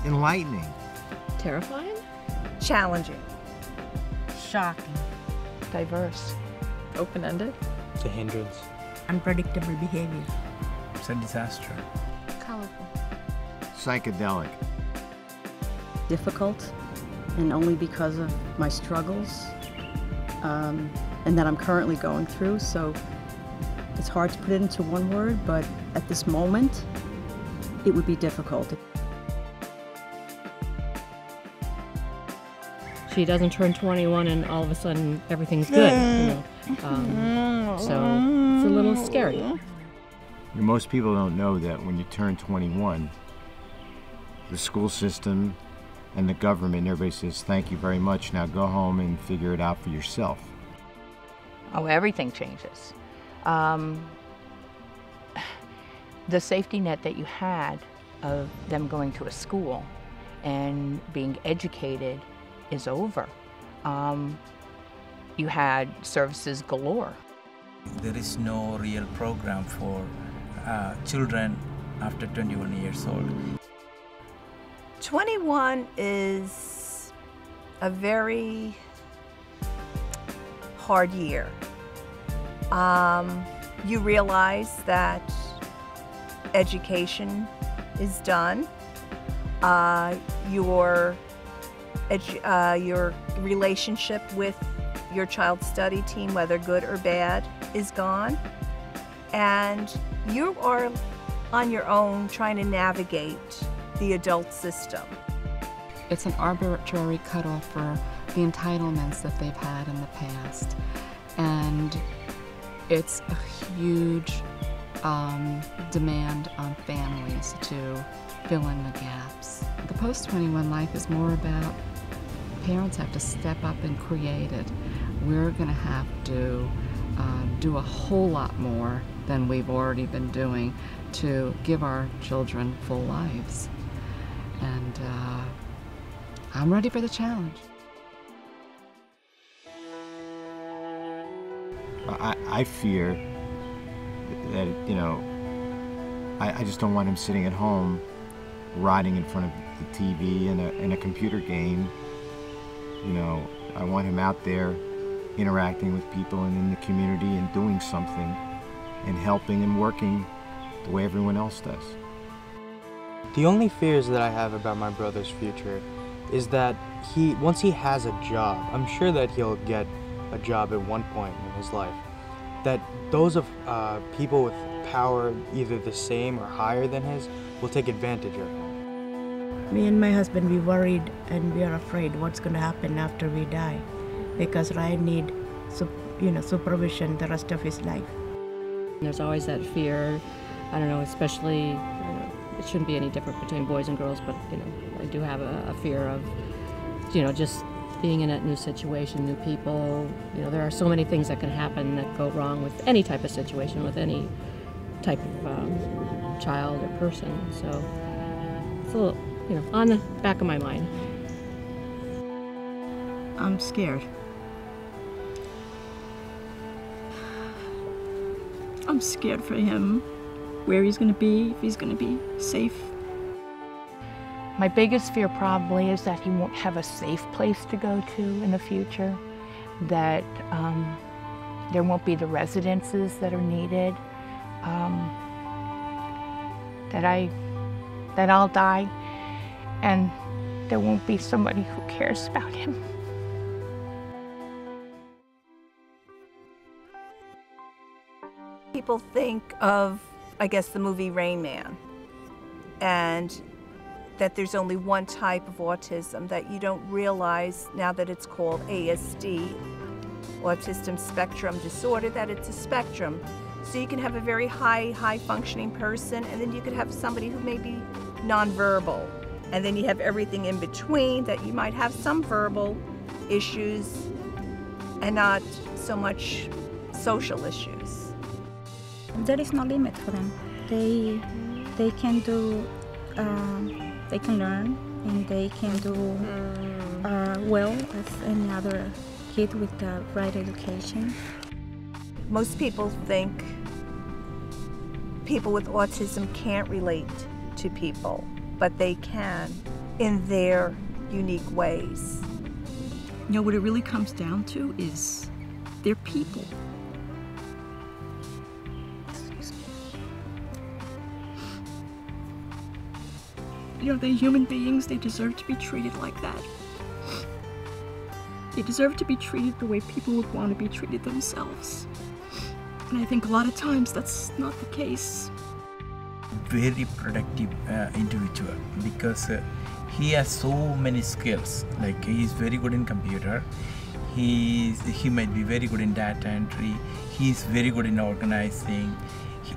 enlightening, Terrifying? Challenging. Shocking. Diverse? Open-ended? It's a hindrance. Unpredictable behavior. It's a disaster. Colorful? psychedelic. Difficult, and only because of my struggles and that I'm currently going through, so it's hard to put it into one word, but at this moment it would be difficult. She doesn't turn 21 and all of a sudden everything's good, so it's a little scary. Most people don't know that when you turn 21, the school system and the government, everybody says, thank you very much, now go home and figure it out for yourself. Oh, everything changes. The safety net that you had of them going to a school and being educated is over. You had services galore. There is no real program for children after 21 years old. 21 is a very hard year. You realize that education is done. Your relationship with your child's study team, whether good or bad, is gone. And you are on your own trying to navigate the adult system. It's an arbitrary cutoff for the entitlements that they've had in the past. And it's a huge demand on families to fill in the gaps. The post-21 life is more about parents have to step up and create it. We're going to have to do a whole lot more than we've already been doing to give our children full lives. And I'm ready for the challenge. I fear that, I just don't want him sitting at home rotting in front of the TV and a computer game. I want him out there interacting with people and in the community and doing something and helping and working the way everyone else does. The only fears that I have about my brother's future is that once he has a job, I'm sure that he'll get a job at one point in his life, that those of people with power either the same or higher than his will take advantage of him. Me and my husband, we worried and we are afraid what's going to happen after we die, because Ryan need supervision the rest of his life. There's always that fear, I don't know, especially, it shouldn't be any different between boys and girls, but I do have a fear of, just being in a new situation, new people. There are so many things that can happen that go wrong with any type of situation, with any type of child or person. So it's a little, on the back of my mind. I'm scared. I'm scared for him, where he's going to be, if he's going to be safe. My biggest fear probably is that he won't have a safe place to go to in the future, that there won't be the residences that are needed, that I'll die and there won't be somebody who cares about him. People think of, I guess, the movie Rain Man, and that there's only one type of autism, that you don't realize now that it's called ASD, Autism Spectrum Disorder, that it's a spectrum. So you can have a very high functioning person, and then you could have somebody who may be nonverbal. And then you have everything in between, that you might have some verbal issues and not so much social issues. There is no limit for them. They can do, they can learn, and they can do well as any other kid with the right education. Most people think people with autism can't relate to people, but they can. in their unique ways. You know, what it really comes down to is they're people. You know, they're human beings. They deserve to be treated like that. They deserve to be treated the way people would want to be treated themselves. And I think a lot of times that's not the case. Very productive individual, because he has so many skills. Like, he is very good in computer. He might be very good in data entry. He is very good in organizing.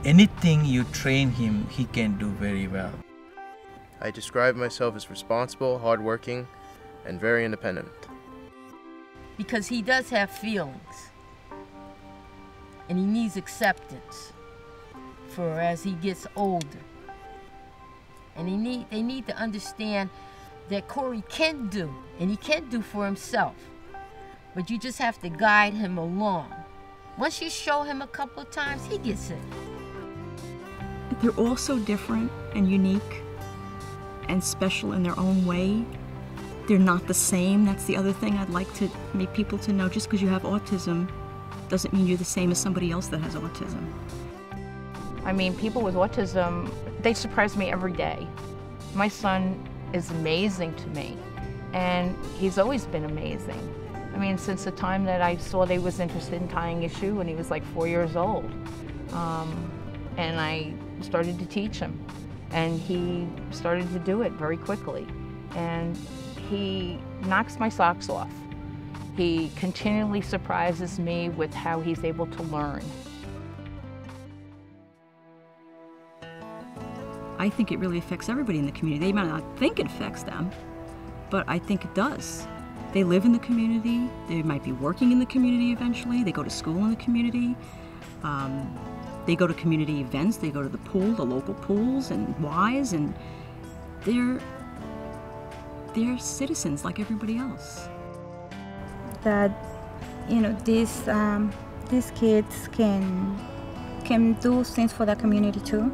Anything you train him, he can do very well. I describe myself as responsible, hardworking, and very independent. Because he does have feelings, and he needs acceptance for as he gets older. And they need to understand that Corey can do, and he can do for himself. But you just have to guide him along. Once you show him a couple of times, he gets it. They're all so different and unique and special in their own way. They're not the same. That's the other thing I'd like to make people to know. Just because you have autism doesn't mean you're the same as somebody else that has autism. I mean, people with autism, they surprise me every day. My son is amazing to me, and he's always been amazing. I mean, since the time that I saw that he was interested in tying his shoe when he was like 4 years old. And I started to teach him, and he started to do it very quickly. And he knocks my socks off. He continually surprises me with how he's able to learn. I think it really affects everybody in the community. They might not think it affects them, but I think it does. They live in the community. They might be working in the community eventually. They go to school in the community. They go to community events. They go to the pool, the local pools and Y's, and they're citizens like everybody else. That, you know, these kids can do things for the community too.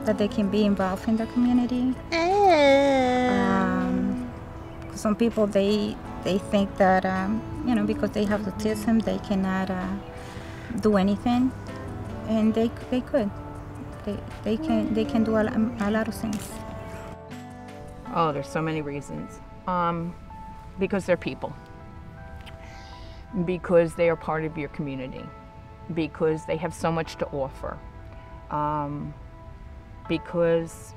That they can be involved in the community. Some people they think that you know, because they have autism they cannot do anything, and they could. They can do a lot of things. Oh, there's so many reasons. Because they're people. Because they are part of your community. Because they have so much to offer. Because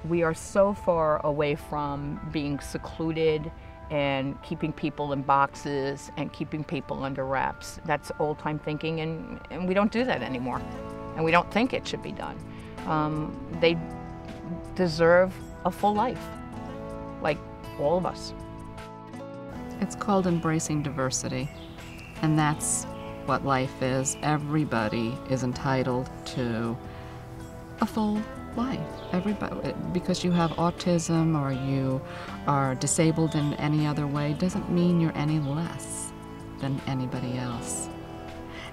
we are so far away from being secluded and keeping people in boxes and keeping people under wraps. That's old-time thinking, and we don't do that anymore. And we don't think it should be done. They deserve a full life, like all of us. It's called embracing diversity, and that's what life is. Everybody is entitled to a full life. Everybody, because you have autism or you are disabled in any other way, doesn't mean you're any less than anybody else.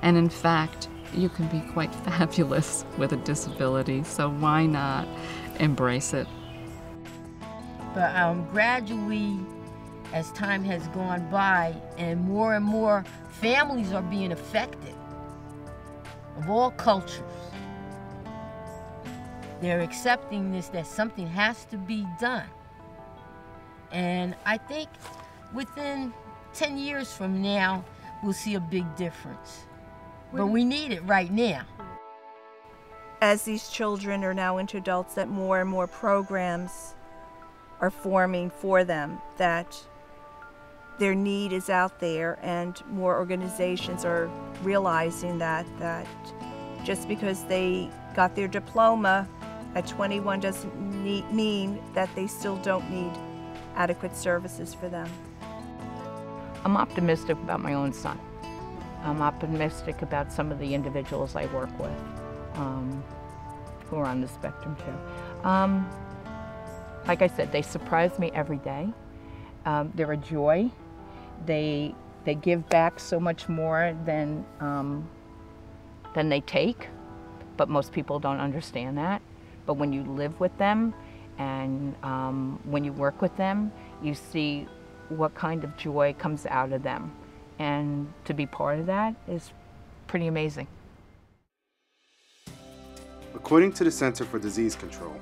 And in fact, you can be quite fabulous with a disability, so why not embrace it? But gradually, as time has gone by and more families are being affected of all cultures, they're accepting this, that something has to be done. And I think within 10 years from now, we'll see a big difference. But we need it right now. As these children are now into adults, that more and more programs are forming for them, that their need is out there, and more organizations are realizing that just because they got their diploma at 21 doesn't mean that they still don't need adequate services for them. I'm optimistic about my own son. I'm optimistic about some of the individuals I work with who are on the spectrum too. Like I said, they surprise me every day. They're a joy. They give back so much more than they take, but most people don't understand that. But when you live with them And when you work with them, you see what kind of joy comes out of them. And to be part of that is pretty amazing. According to the Center for Disease Control,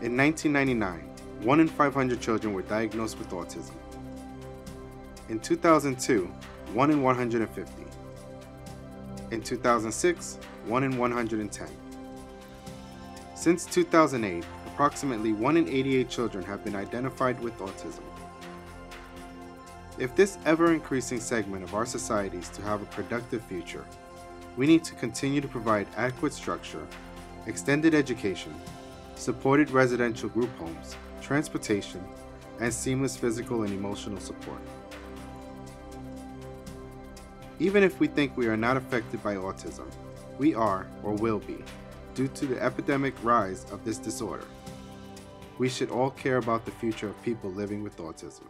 in 1999, 1 in 500 children were diagnosed with autism. In 2002, 1 in 150. In 2006, 1 in 110. Since 2008, approximately 1 in 88 children have been identified with autism. If this ever-increasing segment of our society is to have a productive future, we need to continue to provide adequate structure, extended education, supported residential group homes, transportation, and seamless physical and emotional support. Even if we think we are not affected by autism, we are or will be, due to the epidemic rise of this disorder. We should all care about the future of people living with autism.